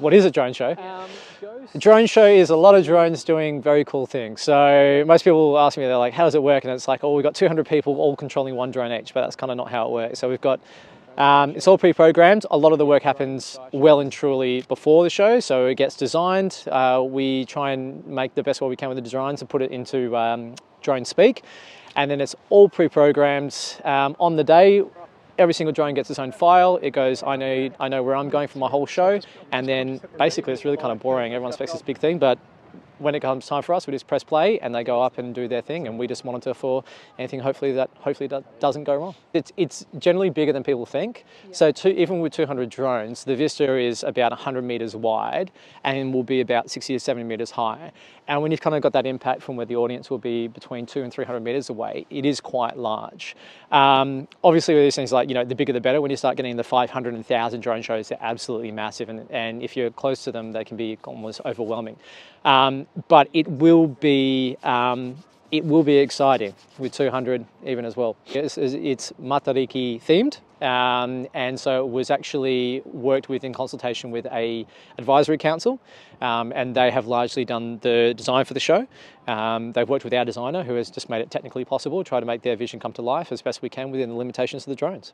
What is a drone show? A drone show is a lot of drones doing very cool things. So most people ask me, they're like, how does it work? And it's like, oh, we've got 200 people all controlling one drone each, but that's kind of not how it works. So we've got, it's all pre-programmed. A lot of the work happens well and truly before the show. So it gets designed. We try and make the best way we can with the designs and put it into drone speak. And then it's all pre-programmed on the day. Every single drone gets its own file. It goes, I know where I'm going for my whole show. And then basically it's really kind of boring. Everyone expects this big thing, but when it comes time for us, we just press play and they go up and do their thing, and we just monitor for anything hopefully that doesn't go wrong. It's generally bigger than people think. So even with 200 drones, the vista is about 100 meters wide and will be about 60 to 70 meters high. And when you've kind of got that impact from where the audience will be between 200 and 300 meters away, it is quite large. Obviously with these things, like, the bigger the better. When you start getting the 500 and 1,000 drone shows, they're absolutely massive, and if you're close to them, they can be almost overwhelming. But it will be exciting with 200 even as well. It's Matariki themed, and so it was actually worked with in consultation with a advisory council, and they have largely done the design for the show. They've worked with our designer, who has just made it technically possible, try to make their vision come to life as best we can within the limitations of the drones.